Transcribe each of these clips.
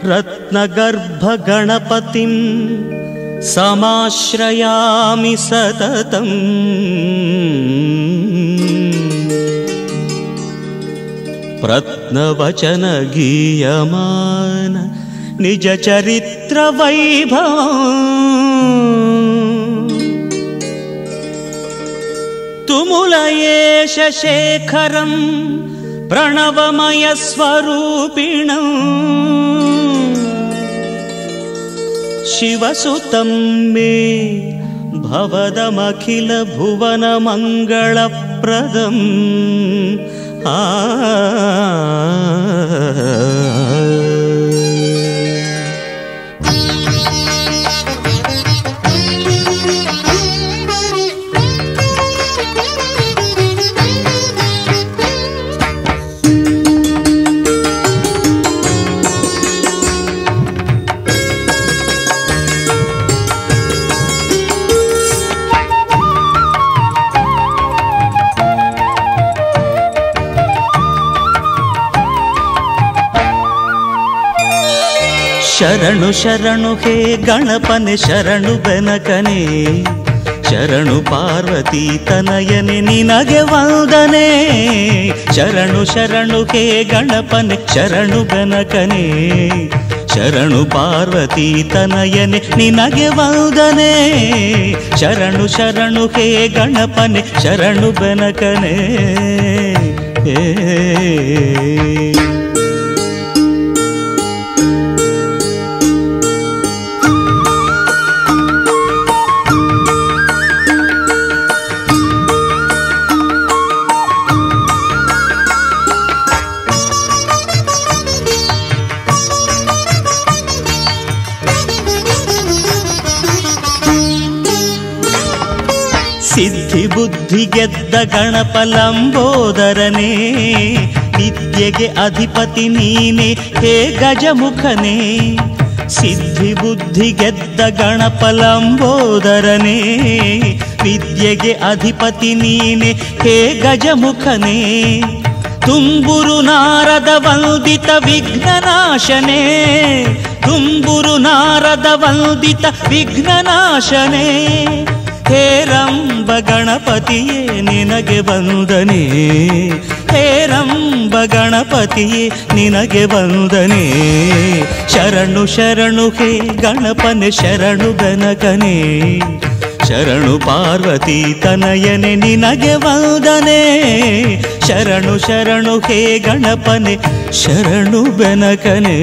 रत्नगर्भगणपतिं समाश्रयामि सततम् प्रत्नवचनगीयमान निजचरित्रवैभवम् तुमुलयेश शेखरं प्रणवमयस्वरूपिणम् शिवसुतं मे भवदमखिलभुवनमङ्गलप्रदम् ಶರಣು ಶರಣು ಹೇ ಗಣಪನೆ ಶರಣು ಬೆನಕನೆ ಶರಣು ಪಾರ್ವತಿ ತನಯನೆ ನಿನಗೆ ವಂದನೆ ಶರಣು ಶರಣು ಹೇ ಗಣಪನೆ ಶರಣು ಬೆನಕನೆ ಶರಣು ಪಾರ್ವತಿ ತನಯನೆ ನಿನಗೆ ವಂದನೆ ಶರಣು ಶರಣು ಹೇ ಗಣಪನೆ ಶರಣು ಬೆನಕನೆ ಸಿದ್ಧಿ ಬುದ್ಧಿ ಗೆದ್ದ ಗಣಪ ಲಂಬೋದರನೇ ವಿದ್ಯೆಗೆ ಅಧಿಪತಿ ನೀನೆ ಹೇ ಗಜಮುಖನೇ ಸಿದ್ಧಿ ಬುದ್ಧಿ ಗೆದ್ದ ಗಣಪ ಲಂಬೋದರನೇ ವಿದ್ಯೆಗೆ ಅಧಿಪತಿ ನೀನೆ ಹೇ ಗಜಮುಖನೇ ತುಂಬುರು ನಾರದ ವಂದಿತ ವಿಘ್ನನಾಶನೇ ತುಂಬುರು ನಾರದ ವಂದಿತ ವಿಘ್ನನಾಶನೇ ಹೇರಂಬ ಗಣಪತಿಯೇ ನಿನಗೆ ವಂದನೆ ಹೇರಂಬ ಗಣಪತಿಯೇ ನಿನಗೆ ವಂದನೆ ಶರಣು ಶರಣು ಹೇ ಗಣಪನೆ ಶರಣು ಗಣಕನೇ ಶರಣು ಪಾರ್ವತಿ ತನಯನೆ ನಿನಗೆ ವಂದನೆ ಶರಣು ಶರಣು ಹೇ ಗಣಪನೆ ಶರಣು ಬೆನಕನೇ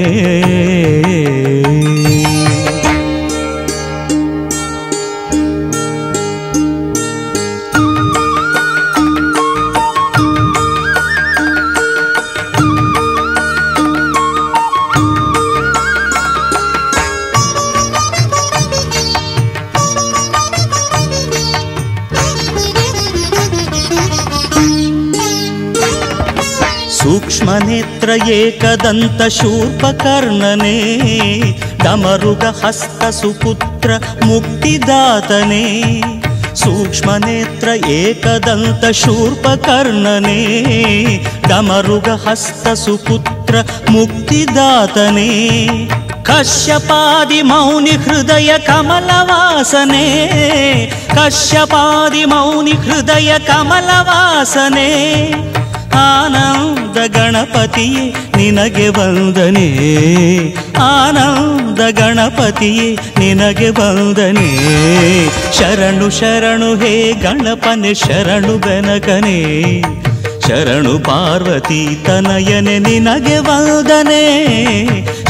सूक्ष्मनेत्र एकदंत शूर्पकर्णने डमरुग हस्त सुपुत्र मुक्तिदातने सूक्ष्मनेत्र एकदंत शूर्पकर्णने डमरुग हस्त सुपुत्र मुक्तिदातने कश्यपादि मौनि हृदय कमलवासने कश्यपादि मौनि हृदय कमलवासने आनंद गणपतिये निनगे वंदने आनंद गणपतिये निनगे वंदने शरणु शरणु हे गणपने शरणु बेनकने ಶರಣು ಪಾರ್ವತಿ ತನಯನೆ ನಿನಗೆ ವಂದನೆ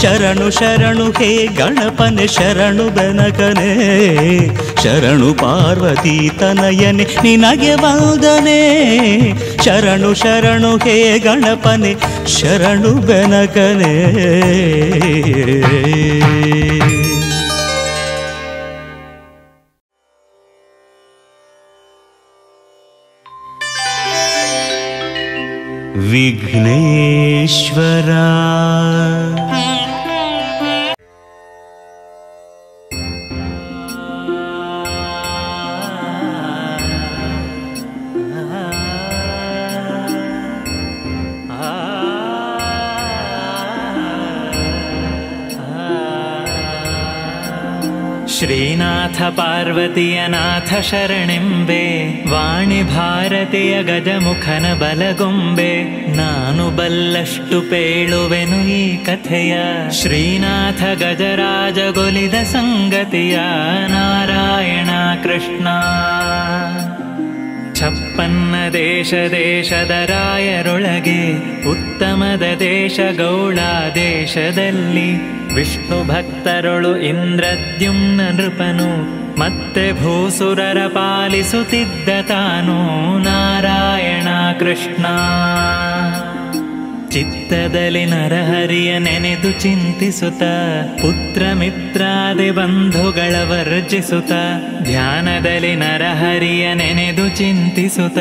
ಶರಣು ಶರಣು ಹೇ ಗಣಪನೆ ಶರಣು ಬೆನಕನೆ ಶರಣು ಪಾರ್ವತಿ ತನಯನೆ ನಿನಗೆ ವಂದನೆ ಶರಣು ಶರಣು ಹೇ ಗಣಪನೆ ಶರಣು ಬೆನಕನೆ विघ्नेश्वरा ಶ್ರೀನಾಥ ಪಾರ್ವತಿಯ ನಾಥ ಶರಣೆಂಬೆ, ವಾಣಿ ಭಾರತಿಯ ಗಜಮುಖನ ಬಲಗೊಂಬೆ. ನಾನು ಬಲ್ಲಷ್ಟು ಪೇಳುವೆನು ಈ ಕಥೆಯ, ಶ್ರೀನಾಥ ಗಜರಾಜಗೊಲಿದ ಸಂಗತಿಯ. ನಾರಾಯಣ ಕೃಷ್ಣ. ಛಪ್ಪನ್ನ ದೇಶ ದೇಶದ ರಾಯರೊಳಗೆ, ಉತ್ತಮದ ದೇಶ ಗೌಳ ದೇಶದಲ್ಲಿ. ವಿಷ್ಣು ಭಕ್ತರೊಳು ಇಂದ್ರದ್ಯುಮ್ನ ನೃಪನು, ಮತ್ತೆ ಭೂಸುರರ ಪಾಲಿಸುತ್ತಿದ್ದ ತಾನು. ನಾರಾಯಣ ಕೃಷ್ಣ. ಚಿತ್ತದಲ್ಲಿ ನರಹರಿಯ ನೆನೆದು ಚಿಂತಿಸುತ್ತ, ಪುತ್ರ ಮಿತ್ರಾದಿ ಬಂಧುಗಳ ವರ್ಜಿಸುತ್ತ. ಧ್ಯಾನದಲ್ಲಿ ನರಹರಿಯ ನೆನೆದು ಚಿಂತಿಸುತ್ತ,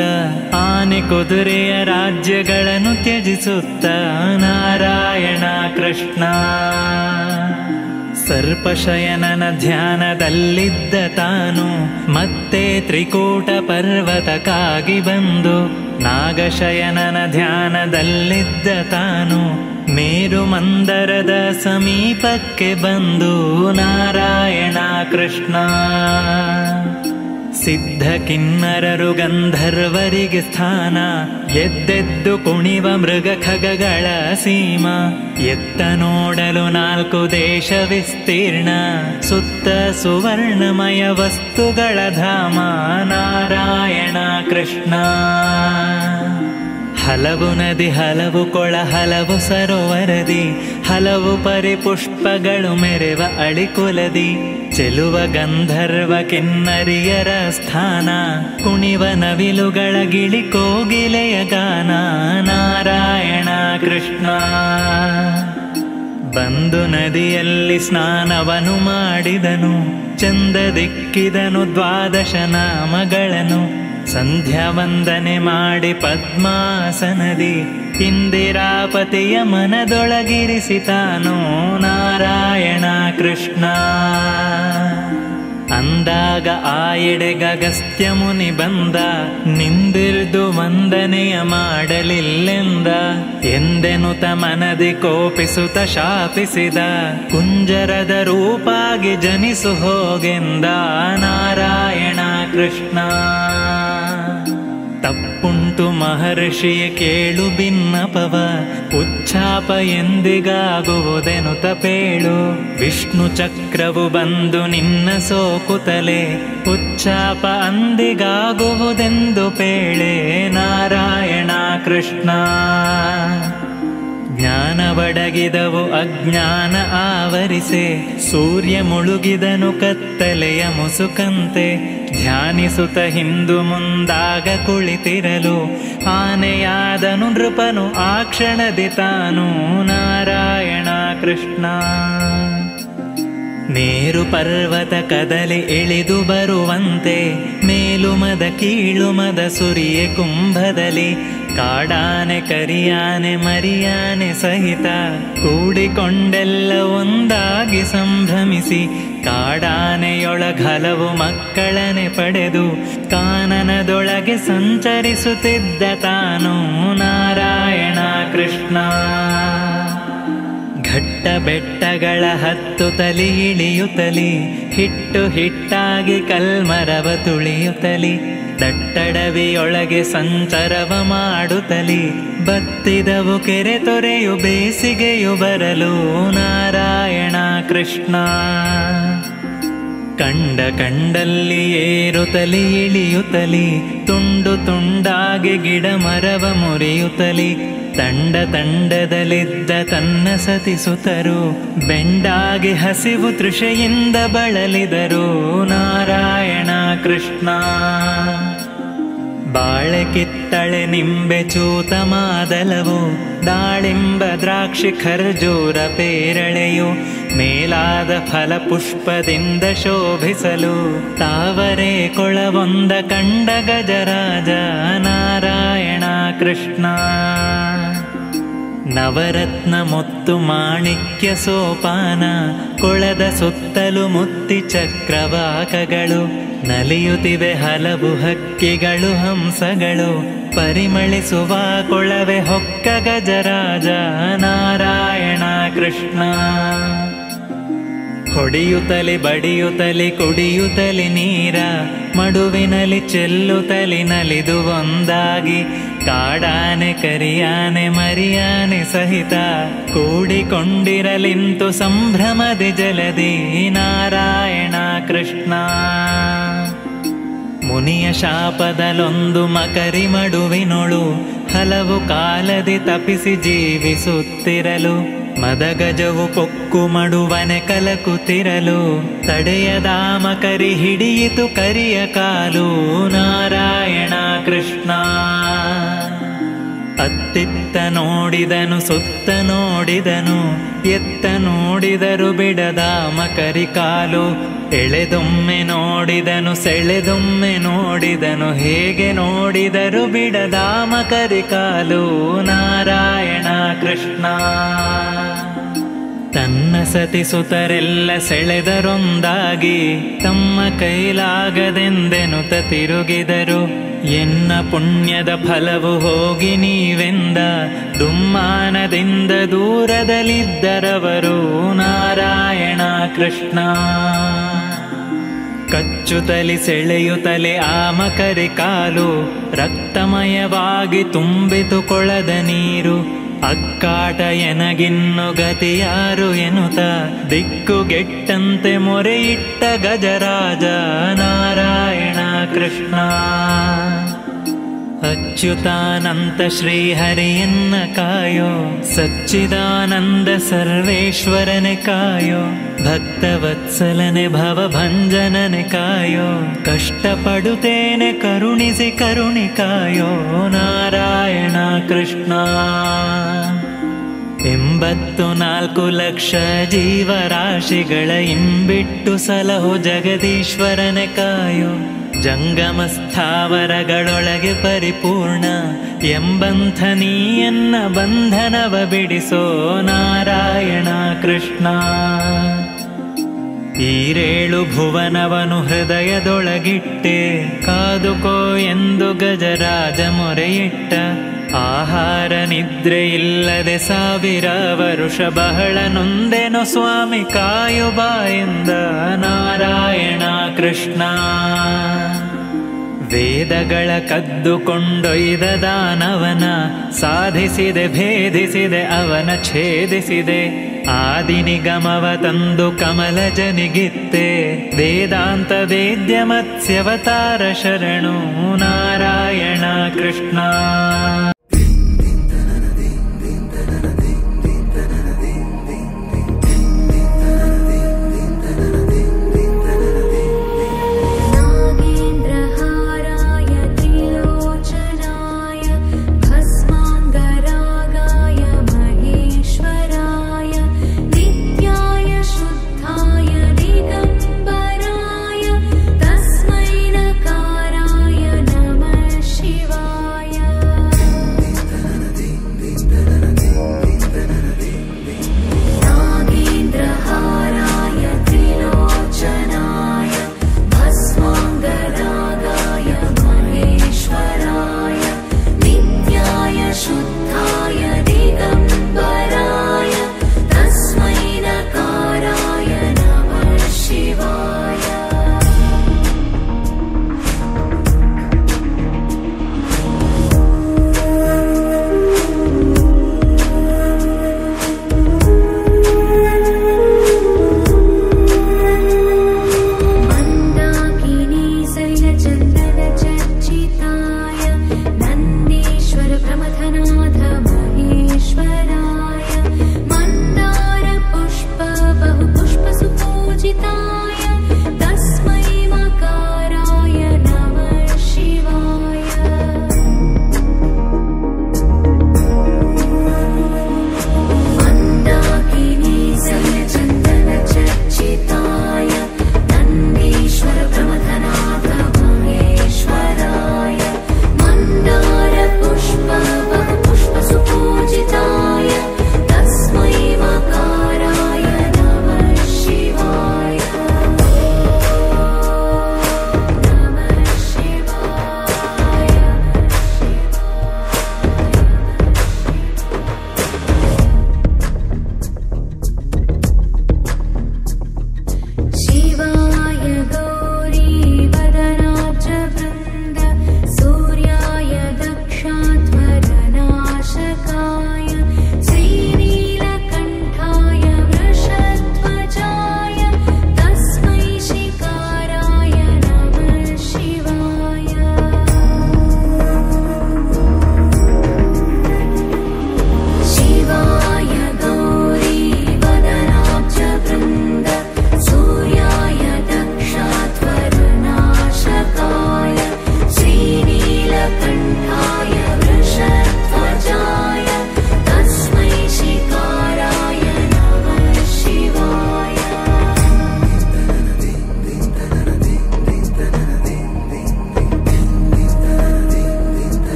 ಆನೆ ಕುದುರೆಯ ರಾಜ್ಯಗಳನ್ನು ತ್ಯಜಿಸುತ್ತ. ನಾರಾಯಣ ಕೃಷ್ಣ. ಸರ್ಪಶಯನನ ಧ್ಯಾನದಲ್ಲಿದ್ದ ತಾನು, ಮತ್ತೆ ತ್ರಿಕೂಟ ಪರ್ವತಕ್ಕಾಗಿ ಬಂದು. ನಾಗಶಯನನ ಧ್ಯಾನದಲ್ಲಿದ್ದ ತಾನು, ಮೇರು ಮಂದರದ ಸಮೀಪಕ್ಕೆ ಬಂದು. ನಾರಾಯಣ ಕೃಷ್ಣ. ಸಿದ್ಧ ಕಿನ್ನರರು ಗಂಧರ್ವರಿಗೆ ಸ್ಥಾನ, ಎದ್ದೆದ್ದು ಕುಣಿವ ಮೃಗ ಖಗಗಳ ಸೀಮ. ಎತ್ತ ನೋಡಲು 4 ದೇಶ ವಿಸ್ತೀರ್ಣ, ಸುತ್ತ ಸುವರ್ಣಮಯ ವಸ್ತುಗಳ ಧಾಮ. ನಾರಾಯಣ ಕೃಷ್ಣ. ಹಲವು ನದಿ ಹಲವು ಕೊಳ ಹಲವು ಸರೋವರದಿ, ಹಲವು ಪರಿಪುಷ್ಪಗಳು ಮೆರೆವ ಅಳಿಕುಲದಿ. ಚೆಲುವ ಗಂಧರ್ವ ಕಿನ್ನರಿಯರ ಸ್ಥಾನ, ಕುಣಿವ ನವಿಲುಗಳ ಗಿಳಿ ಕೋಗಿಲೆಯ ಗಾನ. ನಾರಾಯಣ ಕೃಷ್ಣ. ಬಂದು ನದಿಯಲ್ಲಿ ಸ್ನಾನವನು ಮಾಡಿದನು, ಚಂದ ದಿಕ್ಕಿದನು 12 ನಾಮಗಳನ್ನು. ಸಂಧ್ಯಾ ವಂದನೆ ಮಾಡಿ ಪದ್ಮಾಸನದಿ, ಇಂದಿರಾಪತಿಯ ಮನದೊಳಗಿರಿಸಿತಾನು. ನಾರಾಯಣ ಕೃಷ್ಣ. ಅಂದಾಗ ಆ ಎಡೆಗ ಅಗಸ್ತ್ಯ ಮುನಿ ಬಂದ, ನಿಂದಿರ್ದು ವಂದನೆಯ ಮಾಡಲಿಲ್ಲೆಂದ. ಎಂದೆನುತ ಮನದಿ ಕೋಪಿಸುತ್ತ ಶಾಪಿಸಿದ, ಕುಂಜರದ ರೂಪಾಗಿ ಜನಿಸು ಹೋಗೆಂದ. ನಾರಾಯಣ ಕೃಷ್ಣ. ತಪ್ಪುಂಟು ಮಹರ್ಷಿಯ ಕೇಳು ಭಿನ್ನಪವ, ಉಚ್ಚಾಪ ಎಂದಿಗಾಗುವುದೆನುತ ಪೇಳು. ವಿಷ್ಣು ಚಕ್ರವು ಬಂದು ನಿನ್ನ ಸೋಕುತ್ತಲೇ, ಉಚ್ಚಾಪ ಅಂದಿಗಾಗುವುದೆಂದು ಪೇಳೆ. ನಾರಾಯಣ ಕೃಷ್ಣ. ಜ್ಞಾನ ಬಡಗಿದವು ಅಜ್ಞಾನ ಆವರಿಸೆ, ಸೂರ್ಯ ಮುಳುಗಿದನು ಕತ್ತಲೆಯ ಮುಸುಕಂತೆ. ಧ್ಯಾನಿಸುತ್ತ ಹಿಂದು ಮುಂದಾಗ ಕುಳಿತಿರಲು, ಆನೆಯಾದನು ನೃಪನು ಆ ಕ್ಷಣದಿ ತಾನು. ನಾರಾಯಣ ಕೃಷ್ಣ. ಮೇರು ಪರ್ವತ ಕದಲಿ ಇಳಿದು ಬರುವಂತೆ, ಮೇಲುಮದ ಕೀಳುಮದ ಸುರಿಯೆ ಕುಂಭದಲ್ಲಿ. ಕಾಡಾನೆ ಕರಿಯಾನೆ ಮರಿಯಾನೆ ಸಹಿತ, ಕೂಡಿಕೊಂಡೆಲ್ಲ ಒಂದಾಗಿ ಸಂಭ್ರಮಿಸಿ. ಕಾಡಾನೆಯೊಳಗಲವು ಮಕ್ಕಳನೆ ಪಡೆದು, ಕಾನನದೊಳಗೆ ಸಂಚರಿಸುತ್ತಿದ್ದ ತಾನು. ನಾರಾಯಣ ಕೃಷ್ಣ. ಘಟ್ಟ ಬೆಟ್ಟಗಳ ಹತ್ತುತ್ತಲಿ ಇಳಿಯುತ್ತಲಿ, ಹಿಟ್ಟು ಹಿಟ್ಟಾಗಿ ಕಲ್ಮರವ ತುಳಿಯುತ್ತಲಿ. ದಟ್ಟಡವಿಯೊಳಗೆ ಸಂಚರವ ಮಾಡುತ್ತಲಿ, ಬತ್ತಿದವು ಕೆರೆ ತೊರೆಯು ಬೇಸಿಗೆಯು ಬರಲು. ನಾರಾಯಣ ಕೃಷ್ಣ. ಕಂಡ ಕಂಡಲ್ಲಿ ಏರುತ್ತಲಿ ಇಳಿಯುತ್ತಲಿ, ತುಂಡು ತುಂಡಾಗಿ ಗಿಡ ಮರವ ಮುರಿಯುತ್ತಲಿ. ತಂಡ ತಂಡದಲ್ಲಿದ್ದ ತನ್ನ ಸತಿಸುತ್ತರು, ಬೆಂಡಾಗಿ ಹಸಿವು ತೃಷೆಯಿಂದ ಬಳಲಿದರು. ನಾರಾಯಣ ಕೃಷ್ಣ. ಬಾಳೆ ಕಿತ್ತಳೆ ನಿಂಬೆ ಚೂತ ಮಾದಲವು, ದಾಳಿಂಬ ದ್ರಾಕ್ಷಿ ಖರ್ಜೂರ ಪೇರಳೆಯು. ಮೇಲಾದ ಫಲಪುಷ್ಪದಿಂದ ಶೋಭಿಸಲು, ತಾವರೆ ಕೊಳವೊಂದ ಕಂಡ ಗಜರಾಜ. ನಾರಾಯಣ ಕೃಷ್ಣ. ನವರತ್ನ ಮುತ್ತು ಮಾಣಿಕ್ಯ ಸೋಪಾನ, ಕೊಳದ ಸುತ್ತಲೂ ಮುತ್ತಿ ಚಕ್ರವಾಕಗಳು. ನಲಿಯುತ್ತಿವೆ ಹಲವು ಹಕ್ಕಿಗಳು ಹಂಸಗಳು, ಪರಿಮಳಿಸುವ ಕೊಳವೆ ಹೊಕ್ಕ ಗಜರಾಜ. ನಾರಾಯಣ ಕೃಷ್ಣ. ಹೊಡೆಯುತ್ತಲಿ ಬಡಿಯುತ್ತಲಿ ಕುಡಿಯುತ್ತಲಿ ನೀರ, ಮಡುವಿನಲ್ಲಿ ಚೆಲ್ಲುತ್ತಲಿ ನಲಿದು ಒಂದಾಗಿ, ಕಾಡಾನೆ ಕರಿಯಾನೆ ಮರಿಯಾನೆ ಸಹಿತ ಕೂಡಿಕೊಂಡಿರಲಿಂತು ಸಂಭ್ರಮದಿ ಜಲದಿ ನಾರಾಯಣ ಕೃಷ್ಣ. ಮುನಿಯ ಶಾಪದಲ್ಲೊಂದು ಮಕರಿ ಮಡುವಿನೊಳು ಹಲವು ಕಾಲದಿ ತಪಿಸಿ ಜೀವಿಸುತ್ತಿರಲು, ಮದಗಜವು ಕೊಕ್ಕು ಮಡುವನೆ ಕಲಕುತ್ತಿರಲು, ತಡೆಯದ ಮಕರಿ ಹಿಡಿಯಿತು ಕರಿಯ ಕಾಲು ನಾರಾಯಣ ಕೃಷ್ಣ. ಅತ್ತಿತ್ತ ನೋಡಿದನು ಸುತ್ತ ನೋಡಿದನು, ಎತ್ತ ನೋಡಿದರು ಬಿಡದ ಮಕರಿ ಕಾಲು, ಎಳೆದೊಮ್ಮೆ ನೋಡಿದನು ಸೆಳೆದೊಮ್ಮೆ ನೋಡಿದನು, ಹೇಗೆ ನೋಡಿದರು ಬಿಡದ ಮಕರಿ ಕಾಲು ನಾರಾಯಣ ಕೃಷ್ಣ. ತನ್ನ ಸತಿಸುತರೆಲ್ಲ ಸೆಳೆದರೊಂದಾಗಿ, ತಮ್ಮ ಕೈಲಾಗದೆಂದೆನುತ ತಿರುಗಿದರು, ಎನ್ನ ಪುಣ್ಯದ ಫಲವು ಹೋಗಿ ನೀವೆಂದ ದುಮ್ಮಾನದಿಂದ ದೂರದಲ್ಲಿದ್ದರವರು ನಾರಾಯಣ ಕೃಷ್ಣ. ಕಚ್ಚುತ್ತಲಿ ಸೆಳೆಯುತ್ತಲೆ ಆ ಮಕರಿ ಕಾಲು, ರಕ್ತಮಯವಾಗಿ ತುಂಬಿತು ಕೊಳದ ನೀರು, ಅಕ್ಕಾಟ ಎನಗಿನ್ನು ಗತಿಯಾರು ಎನ್ನುತ್ತ ದಿಕ್ಕುಗೆಟ್ಟಂತೆ ಮೊರೆಯಿಟ್ಟ ಗಜರಾಜ ನಾರಾಯಣ ಕೃಷ್ಣ. ಅಚ್ಯುತಾನಂತ ಶ್ರೀಹರಿಯನ್ನ ಕಾಯೋ, ಸಚ್ಚಿದಾನಂದ ಸರ್ವೇಶ್ವರನೆ ಕಾಯೋ, ಭಕ್ತವತ್ಸಲನೆ ಭವಭಂಜನನೆ ಕಾಯೋ, ಕಷ್ಟಪಡುತ್ತೇನೆ ಕರುಣಿಸಿ ಕರುಣಿ ಕಾಯೋ ನಾರಾಯಣ ಕೃಷ್ಣ. 84 ಲಕ್ಷ ಜೀವರಾಶಿಗಳ ಇಂಬಿಟ್ಟು ಸಲಹು ಜಗದೀಶ್ವರನೆ ಕಾಯೋ, ಜಂಗಮ ಸ್ಥಾವರಗಳೊಳಗೆ ಪರಿಪೂರ್ಣ ಎಂಬಂಥ ನೀಯನ್ನ ಬಂಧನವ ಬಿಡಿಸೋ ನಾರಾಯಣ ಕೃಷ್ಣ. ಈರೇಳು ಭುವನವನು ಹೃದಯದೊಳಗಿಟ್ಟೆ, ಕಾದುಕೋ ಎಂದು ಗಜರಾಜ ಮೊರೆಯಿಟ್ಟ, ಆಹಾರ ನಿದ್ರೆ ಇಲ್ಲದೆ 1000 ವರುಷ ಬಹಳ ನೊಂದೆನೋ ಸ್ವಾಮಿ ಕಾಯುಬ ಎಂದ ನಾರಾಯಣ ಕೃಷ್ಣ. ವೇದಗಳ ಕದ್ದುಕೊಂಡೊಯ್ದ ದಾನವನ ಸಾಧಿಸಿದೆ ಭೇದಿಸಿದೆ ಅವನ ಛೇದಿಸಿದೆ, ಆದಿ ನಿಗಮವ ತಂದು ಕಮಲಜನಿಗಿತ್ತೆ, ವೇದಾಂತ ವೇದ್ಯ ಮತ್ಸ್ಯವತಾರ ಶರಣು ನಾರಾಯಣ ಕೃಷ್ಣ. चन्दन चर्चिताय नन्देश्वर प्रमथना